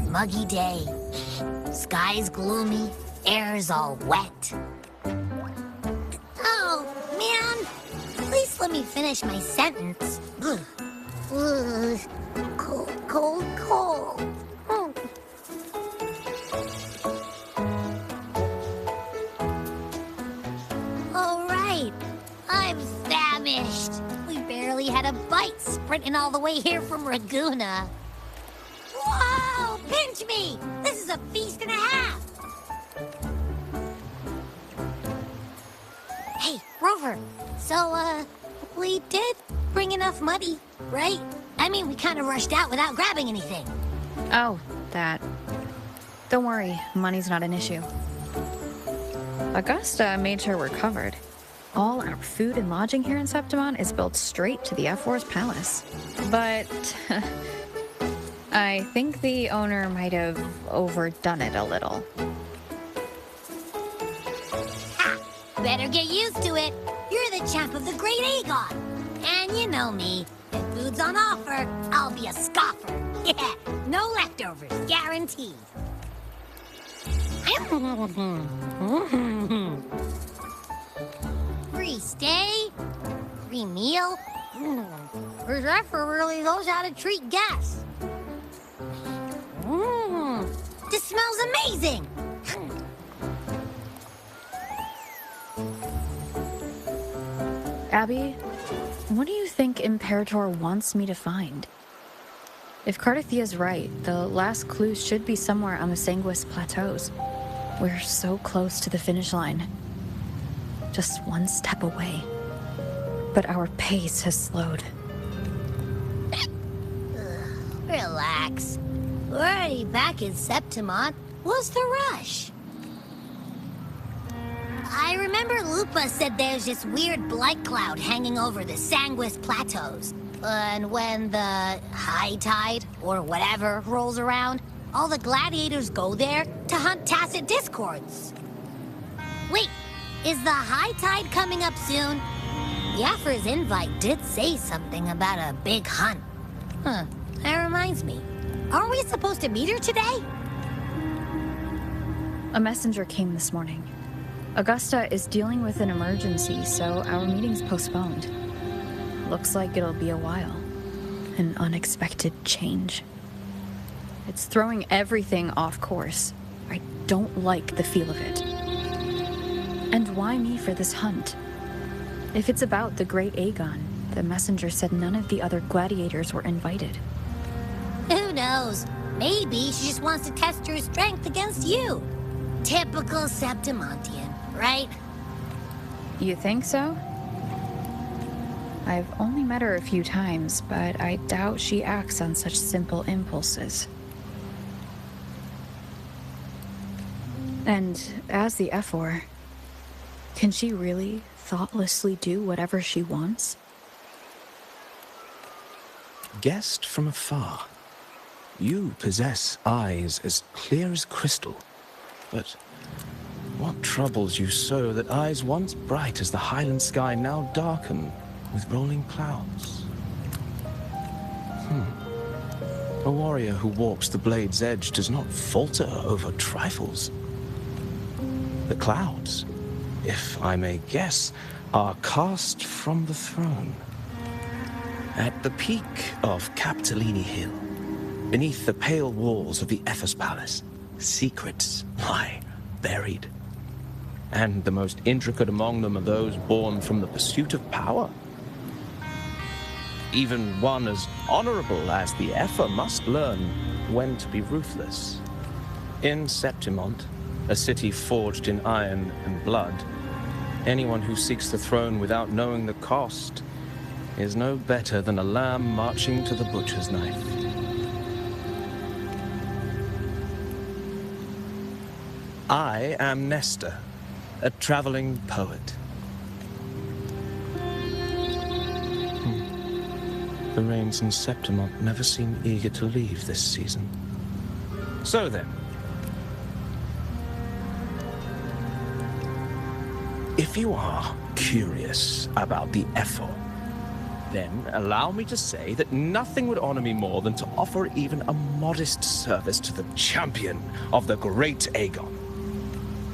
Muggy day. Sky's gloomy, air's all wet. Oh, man! Please let me finish my sentence. Ugh. Ugh. Cold, cold, cold. Oh. All right, I'm famished. We barely had a bite sprinting all the way here from Ragusa. Whoa! Pinch me! This is a feast and a half! Hey, Rover. So, we did bring enough money, right? I mean, we kind of rushed out without grabbing anything. Oh, that. Don't worry, money's not an issue. Augusta made sure we're covered. All our food and lodging here in Septimon is built straight to the F4's palace. But I think the owner might have overdone it a little. Ha! Better get used to it. You're the champ of the Great Aegon. And you know me. If food's on offer, I'll be a scoffer. Yeah, no leftovers, guaranteed. Free stay? Free meal? This effort really knows how to treat guests. This smells amazing! Abby, what do you think Imperator wants me to find? If Cardathia's right, the last clue should be somewhere on the Sanguis Plateaus. We're so close to the finish line. Just one step away. But our pace has slowed. Relax. We're already back in Septimon. What's the rush? I remember Lupa said there's this weird blight cloud hanging over the Sanguis Plateaus. And when the high tide, or whatever, rolls around, all the gladiators go there to hunt tacit discords. Wait, is the high tide coming up soon? The Afra's invite did say something about a big hunt. Huh, that reminds me. Aren't we supposed to meet her today? A messenger came this morning. Augusta is dealing with an emergency, so our meeting's postponed. Looks like it'll be a while. An unexpected change. It's throwing everything off course. I don't like the feel of it. And why me for this hunt? If it's about the Great Aegon, the messenger said none of the other gladiators were invited. Who knows? Maybe she just wants to test her strength against you. Typical Septimontian, right? You think so? I've only met her a few times, but I doubt she acts on such simple impulses. And as the F4, can she really thoughtlessly do whatever she wants? Guessed from afar, you possess eyes as clear as crystal. But what troubles you so that eyes once bright as the highland sky now darken with rolling clouds? A warrior who walks the blade's edge does not falter over trifles. The clouds, if I may guess, are cast from the throne. At the peak of Capitolini Hill, beneath the pale walls of the Ephes Palace, secrets lie buried. And the most intricate among them are those born from the pursuit of power. Even one as honorable as the Epher must learn when to be ruthless. In Septimont, a city forged in iron and blood, anyone who seeks the throne without knowing the cost is no better than a lamb marching to the butcher's knife. I am Nestor, a traveling poet. The rains in Septimont never seem eager to leave this season. So then, if you are curious about the Ephor, then allow me to say that nothing would honor me more than to offer even a modest service to the champion of the great Aegon.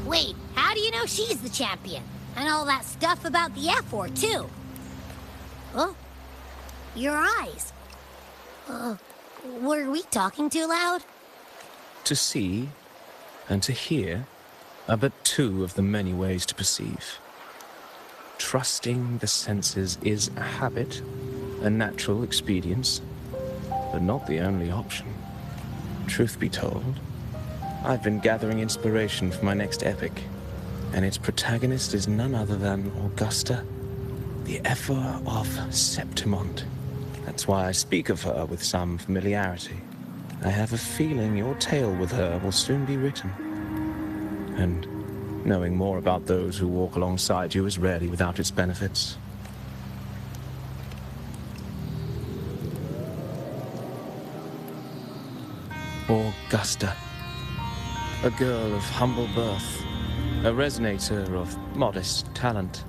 Wait, how do you know she's the champion? And all that stuff about the Ephor, too? Oh, your eyes. Were we talking too loud? To see and to hear are but two of the many ways to perceive. Trusting the senses is a habit, a natural expedience, but not the only option. Truth be told, I've been gathering inspiration for my next epic, and its protagonist is none other than Augusta, the Ephor of Septimond. That's why I speak of her with some familiarity. I have a feeling your tale with her will soon be written. And knowing more about those who walk alongside you is rarely without its benefits. Augusta, a girl of humble birth, a resonator of modest talent,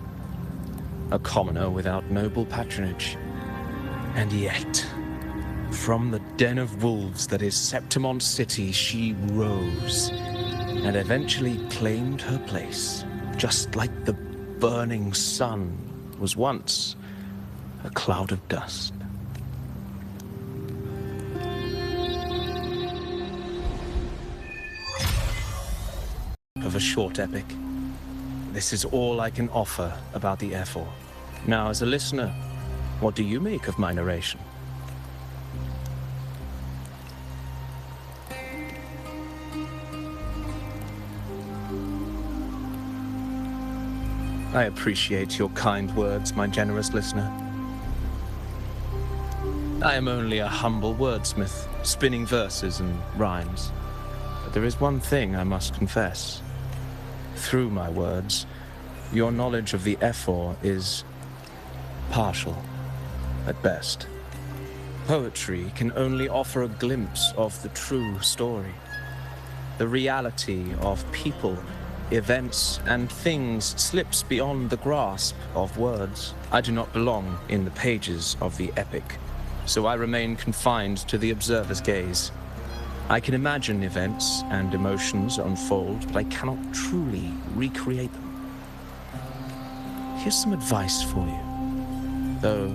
a commoner without noble patronage. And yet, from the den of wolves that is Septimond City, she rose and eventually claimed her place, just like the burning sun was once a cloud of dust. Of a short epic, this is all I can offer about the Ephor. Now, as a listener, what do you make of my narration? I appreciate your kind words, my generous listener. I am only a humble wordsmith, spinning verses and rhymes. But there is one thing I must confess. Through my words, your knowledge of the Ephor is partial, at best. Poetry can only offer a glimpse of the true story, the reality of people, events, and things slips beyond the grasp of words. I do not belong in the pages of the epic, so I remain confined to the observer's gaze. I can imagine events and emotions unfold, but I cannot truly recreate them. Here's some advice for you, though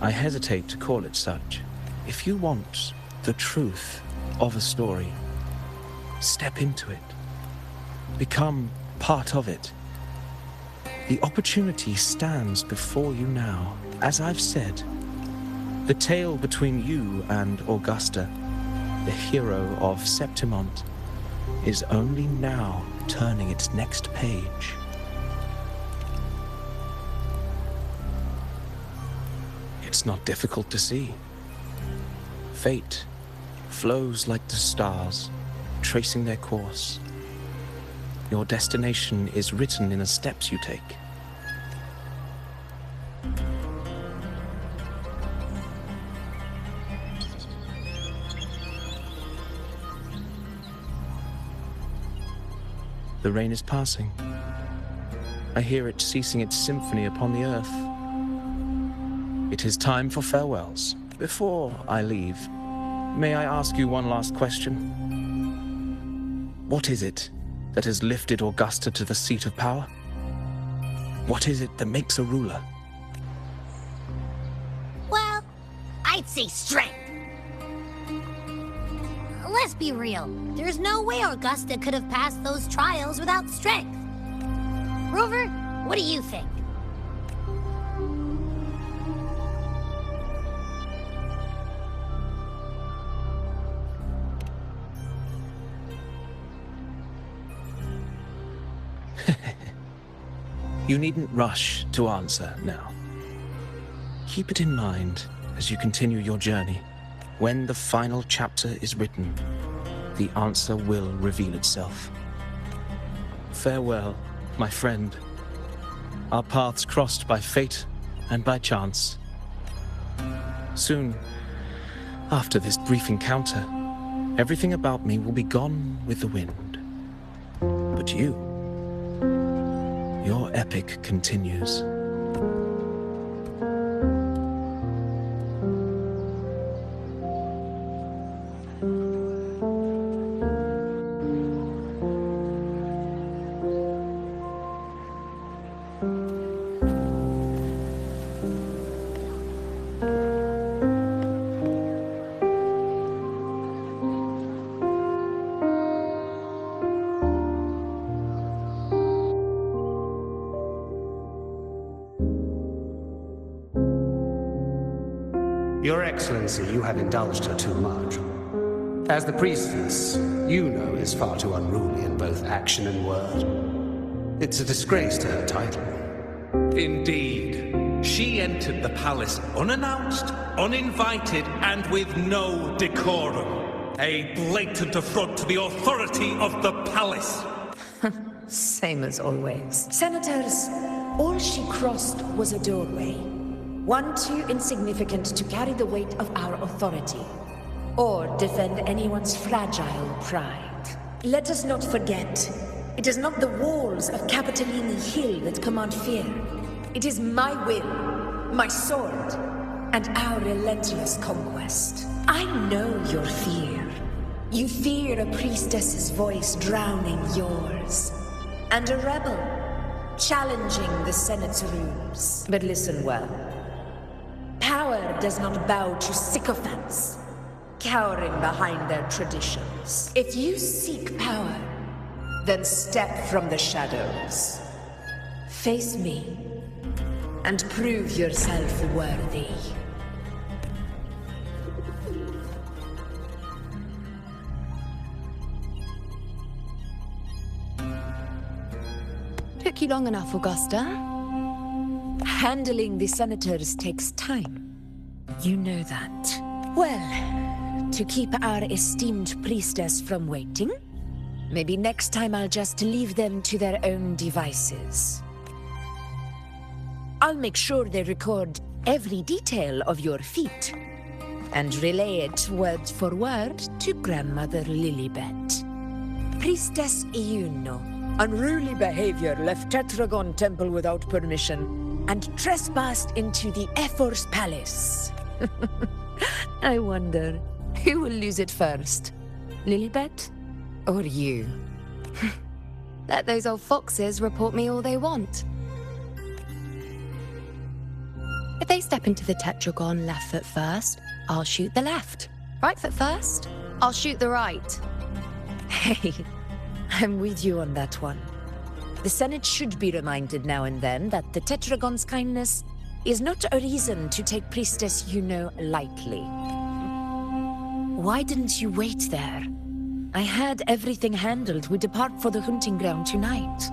I hesitate to call it such. If you want the truth of a story, step into it. Become part of it. The opportunity stands before you now. As I've said, the tale between you and Augusta, the hero of Septimond, is only now turning its next page. It's not difficult to see. Fate flows like the stars, tracing their course. Your destination is written in the steps you take. The rain is passing. I hear it ceasing its symphony upon the earth. It is time for farewells. Before I leave, may I ask you one last question? What is it that has lifted Augusta to the seat of power? What is it that makes a ruler? Well, I'd say strength. Let's be real. There's no way Augusta could have passed those trials without strength. Rover, what do you think? You needn't rush to answer now. Keep it in mind as you continue your journey. When the final chapter is written, the answer will reveal itself. Farewell, my friend. Our paths crossed by fate and by chance. Soon, after this brief encounter, everything about me will be gone with the wind. But you Your epic continues. Your Excellency, you have indulged her too much. As the priestess, Yuno is far too unruly in both action and word. It's a disgrace to her title. Indeed. She entered the palace unannounced, uninvited, and with no decorum. A blatant affront to the authority of the palace. Same as always. Senators, all she crossed was a doorway. One too insignificant to carry the weight of our authority, or defend anyone's fragile pride. Let us not forget, it is not the walls of Capitolini Hill that command fear. It is my will, my sword, and our relentless conquest. I know your fear. You fear a priestess's voice drowning yours, and a rebel challenging the Senate's rules. But listen well. Power does not bow to sycophants, cowering behind their traditions. If you seek power, then step from the shadows. Face me, and prove yourself worthy. Took you long enough, Augusta. Handling the senators takes time. You know that. Well, to keep our esteemed priestess from waiting, maybe next time I'll just leave them to their own devices. I'll make sure they record every detail of your feat, and relay it word for word to Grandmother Lilibet. Priestess Iuno, unruly behavior, left Tetragon Temple without permission, and trespassed into the Ephor's palace. I wonder, who will lose it first? Lilibet? Or you? Let those old foxes report me all they want. If they step into the tetragon left foot first, I'll shoot the left. Right foot first, I'll shoot the right. Hey, I'm with you on that one. The Senate should be reminded now and then that the Tetragon's kindness is not a reason to take Priestess Yuno lightly. Why didn't you wait there? I had everything handled. We depart for the hunting ground tonight.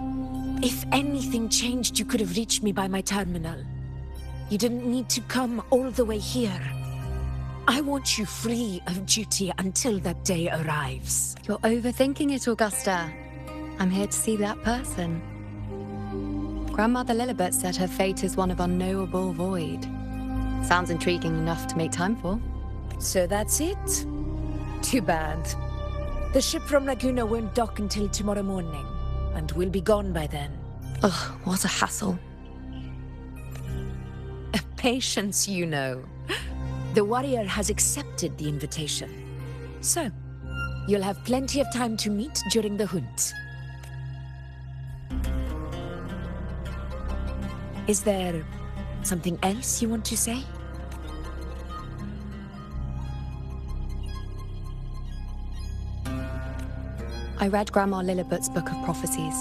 If anything changed, you could have reached me by my terminal. You didn't need to come all the way here. I want you free of duty until that day arrives. You're overthinking it, Augusta. I'm here to see that person. Grandmother Lilibet said her fate is one of unknowable void. Sounds intriguing enough to make time for. So that's it? Too bad. The ship from Laguna won't dock until tomorrow morning, and we'll be gone by then. Ugh, what a hassle. Patience, you know. The warrior has accepted the invitation. So, you'll have plenty of time to meet during the hunt. Is there something else you want to say? I read Grandma Lilibet's book of prophecies.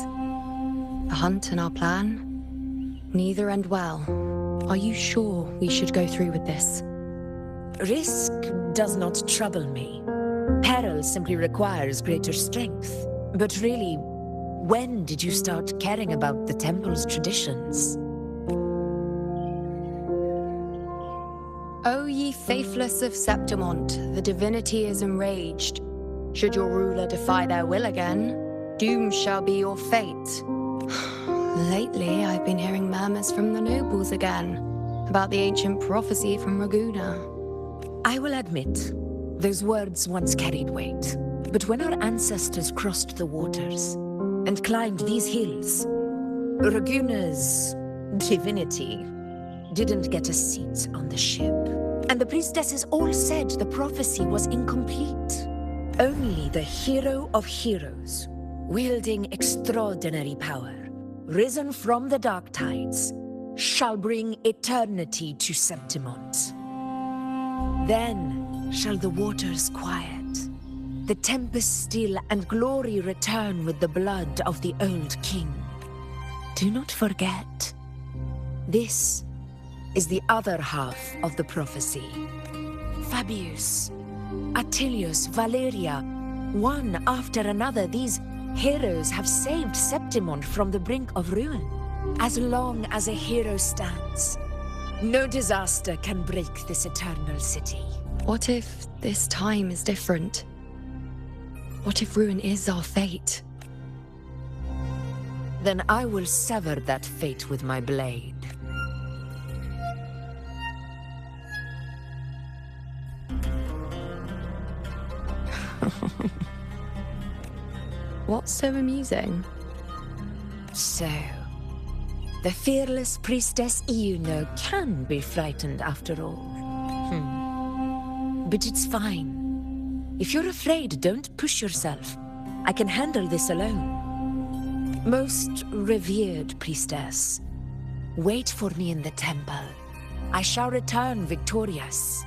The hunt and our plan, neither end well. Are you sure we should go through with this? Risk does not trouble me. Peril simply requires greater strength. But really, when did you start caring about the temple's traditions? O ye faithless of Septimont, the divinity is enraged. Should your ruler defy their will again, doom shall be your fate. Lately, I've been hearing murmurs from the nobles again, about the ancient prophecy from Ragusa. I will admit, those words once carried weight. But when our ancestors crossed the waters and climbed these hills, Raguna's divinity didn't get a seat on the ship, and the priestesses all said the prophecy was incomplete. Only the hero of heroes, wielding extraordinary power, risen from the dark tides, shall bring eternity to Septimont. Then shall the waters quiet, the tempest still, and glory return with the blood of the old king. Do not forget, this is the other half of the prophecy. Fabius, Attilius, Valeria, one after another, these heroes have saved Septimont from the brink of ruin. As long as a hero stands, no disaster can break this eternal city. What if this time is different? What if ruin is our fate? Then I will sever that fate with my blade. What's so amusing? So, the fearless priestess Iuno can be frightened after all. But it's fine. If you're afraid, don't push yourself. I can handle this alone. Most revered priestess, wait for me in the temple. I shall return victorious.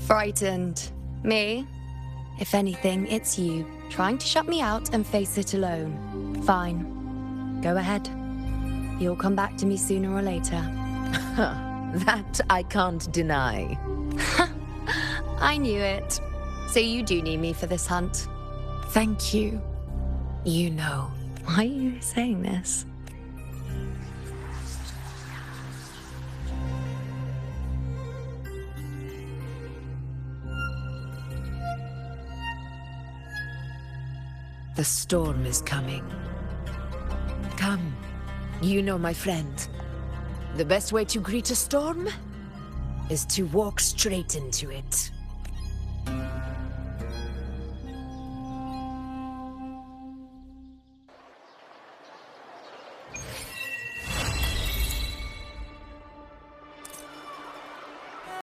Frightened. Me? If anything, it's you, trying to shut me out and face it alone. Fine. Go ahead. You'll come back to me sooner or later. That I can't deny. I knew it. So you do need me for this hunt. Thank you. You know. Why are you saying this? The storm is coming. Come, you know my friend. The best way to greet a storm is to walk straight into it.